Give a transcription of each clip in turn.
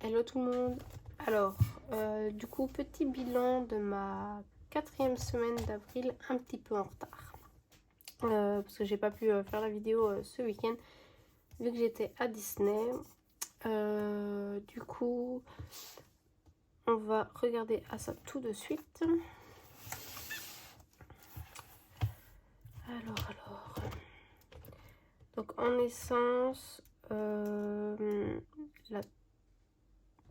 Hello tout le monde. Alors, du coup, petit bilan de ma 4e semaine d'avril, un petit peu en retard. Parce que j'ai pas pu faire la vidéo ce week-end, vu que j'étais à Disney. Du coup, on va regarder à ça tout de suite. Alors. Donc, en essence, la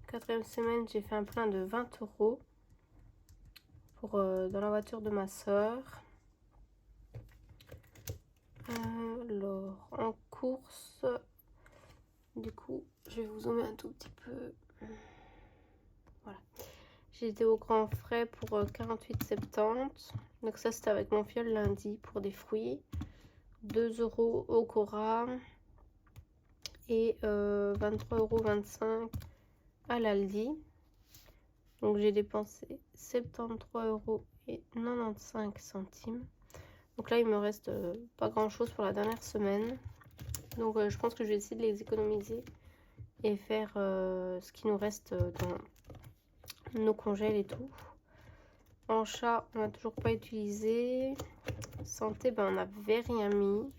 4e semaine, j'ai fait un plein de 20 € pour, dans la voiture de ma soeur. Alors, en course, du coup, je vais vous zoomer un tout petit peu. Voilà. J'ai été au Grand Frais pour 48,70 €. Donc ça, c'était avec mon fiole lundi pour des fruits. 2 € au Cora. Et 23,25 € à l'Aldi. Donc j'ai dépensé 73,95 €. Donc là, il me reste pas grand chose pour la dernière semaine. Donc je pense que je vais essayer de les économiser et faire ce qui nous reste dans nos congèles et tout. En chat, on n'a toujours pas utilisé. Santé, ben, on n'avait rien mis.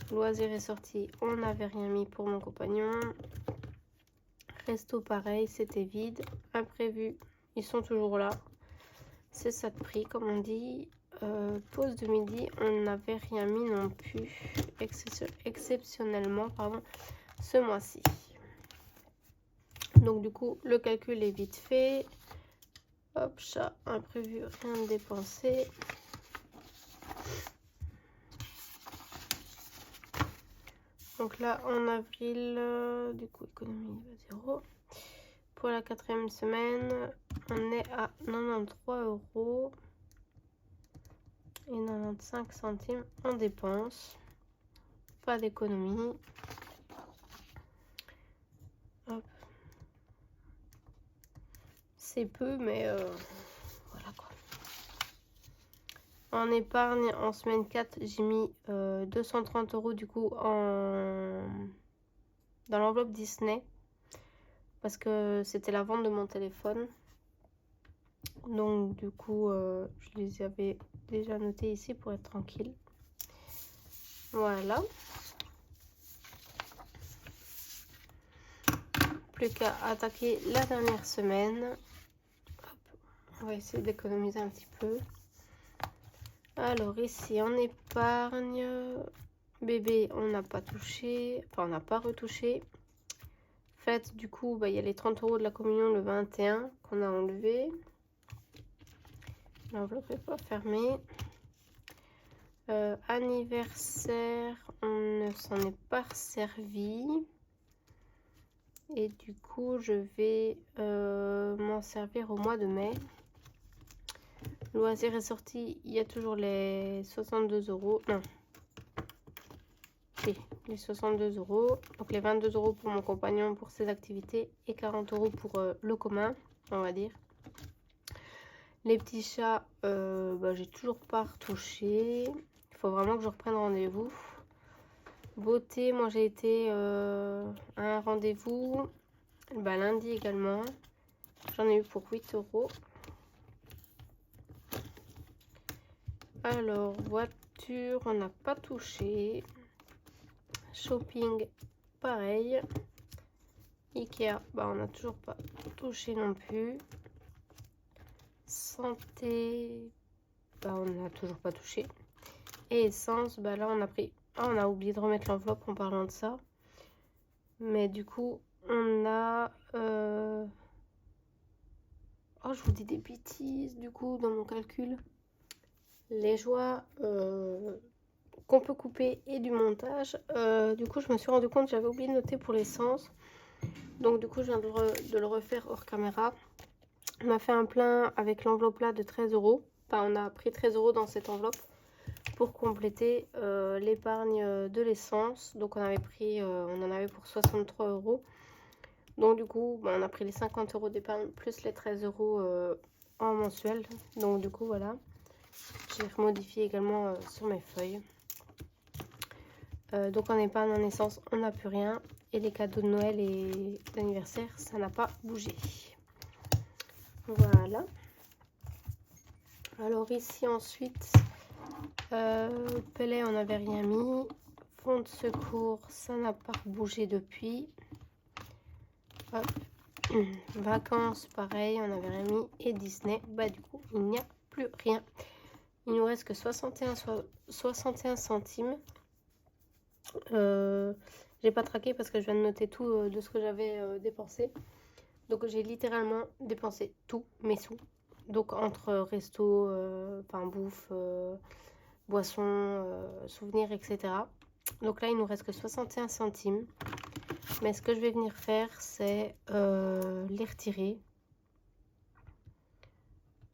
Loisirs et sorties, on n'avait rien mis pour mon compagnon. Resto, pareil, c'était vide. Imprévu, ils sont toujours là. C'est ça de prix, comme on dit. Pause de midi, on n'avait rien mis non plus. Exceptionnellement, pardon, ce mois-ci. Donc du coup, le calcul est vite fait. Hop, chat, imprévu, rien dépensé. Donc là, en avril, du coup, économie à 0. Pour la 4e semaine, on est à 93 € et 95 centimes en dépenses. Pas d'économie. Hop. C'est peu, mais voilà quoi. En épargne, en semaine 4, j'ai mis 230 € du coup dans l'enveloppe Disney. Parce que c'était la vente de mon téléphone. Donc du coup, je les avais déjà notés ici pour être tranquille. Voilà. Plus qu'à attaquer la dernière semaine. Hop. On va essayer d'économiser un petit peu. Alors ici, en épargne, bébé, on n'a pas touché. Enfin, on n'a pas retouché. Fête, du coup, bah, il y a les 30 € de la communion le 21 qu'on a enlevé. L'enveloppe n'est pas fermée. Anniversaire, on ne s'en est pas servi. Et du coup, je vais m'en servir au mois de mai. Loisirs et sorties, il y a toujours les 62 €. Non. Oui, les 62 €. Donc les 22 € pour mon compagnon pour ses activités et 40 € pour le commun, on va dire. Les petits chats, bah, j'ai toujours pas retouché. Il faut vraiment que je reprenne rendez-vous. Beauté, moi j'ai été à un rendez-vous bah, lundi également. J'en ai eu pour 8 €. Alors, voiture, on n'a pas touché. Shopping, pareil. Ikea, bah, on n'a toujours pas touché non plus. Santé, bah, on n'a toujours pas touché. Et essence, bah, là on a pris... Ah, on a oublié de remettre l'enveloppe en parlant de ça. Mais du coup, on a... Oh, je vous dis des bêtises, du coup, dans mon calcul. Les joies qu'on peut couper et du montage. Du coup, je me suis rendu compte que j'avais oublié de noter pour l'essence. Donc, du coup, je viens de le refaire hors caméra. On m'a fait un plein avec l'enveloppe là de 13 €. Enfin, on a pris 13 € dans cette enveloppe pour compléter l'épargne de l'essence. Donc, on en avait pour 63 €. Donc, du coup, bah, on a pris les 50 € d'épargne plus les 13 € en mensuel. Donc, du coup, voilà. J'ai remodifié également sur mes feuilles. Donc en épargne, en essence, on n'a plus rien. Et les cadeaux de Noël et d'anniversaire, ça n'a pas bougé. Voilà. Alors ici ensuite, Pellet, on n'avait rien mis. Fonds de secours, ça n'a pas bougé depuis. Hop. Vacances, pareil, on n'avait rien mis. Et Disney, bah du coup, il n'y a plus rien. Il nous reste que 61 centimes. J'ai pas traqué parce que je viens de noter tout de ce que j'avais dépensé. Donc j'ai littéralement dépensé tous mes sous. Donc entre resto, enfin bouffe, boissons, souvenirs, etc. Donc là il nous reste que 61 centimes. Mais ce que je vais venir faire, c'est les retirer.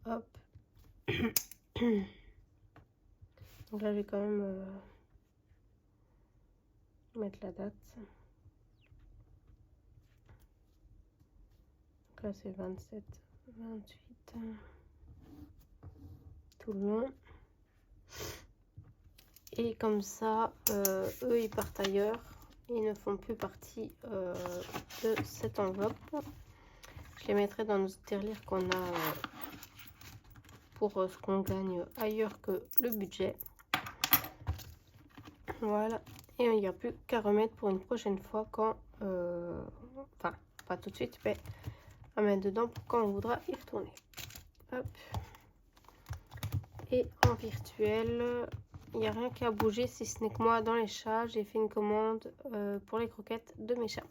Hop. Donc là je vais quand même mettre la date. Donc là c'est 27, 28, tout le long. Et comme ça, eux ils partent ailleurs. Ils ne font plus partie de cette enveloppe. Je les mettrai dans nos tirelires qu'on a pour ce qu'on gagne ailleurs que le budget. Voilà. Et il n'y a plus qu'à remettre pour une prochaine fois quand... enfin, pas tout de suite, mais à mettre dedans pour quand on voudra y retourner. Hop. Et en virtuel, il n'y a rien qu'à bouger si ce n'est que moi dans les chats. J'ai fait une commande pour les croquettes de mes chats.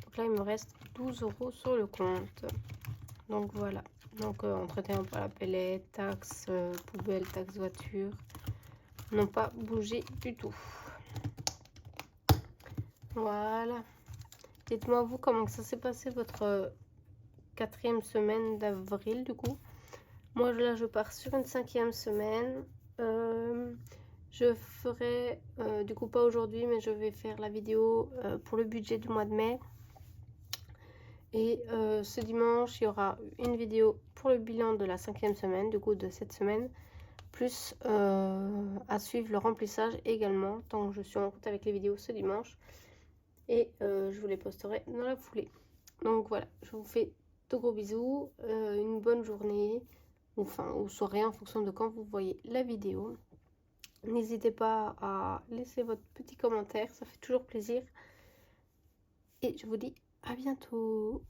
Donc là, il me reste 12 € sur le compte. Donc voilà. Donc entretien pour la pellette, taxes, poubelle, taxes voiture. N'ont pas bougé du tout. Voilà. Dites-moi vous comment ça s'est passé votre 4e semaine d'avril du coup. Moi là je pars sur une 5e semaine. Je ferai du coup pas aujourd'hui mais je vais faire la vidéo pour le budget du mois de mai. Et ce dimanche il y aura une vidéo pour le bilan de la 5e semaine, du coup de cette semaine. Plus à suivre le remplissage également, tant que je suis en route avec les vidéos ce dimanche. Et je vous les posterai dans la foulée. Donc voilà, je vous fais de gros bisous, une bonne journée, ou soirée en fonction de quand vous voyez la vidéo. N'hésitez pas à laisser votre petit commentaire, ça fait toujours plaisir. Et je vous dis à bientôt.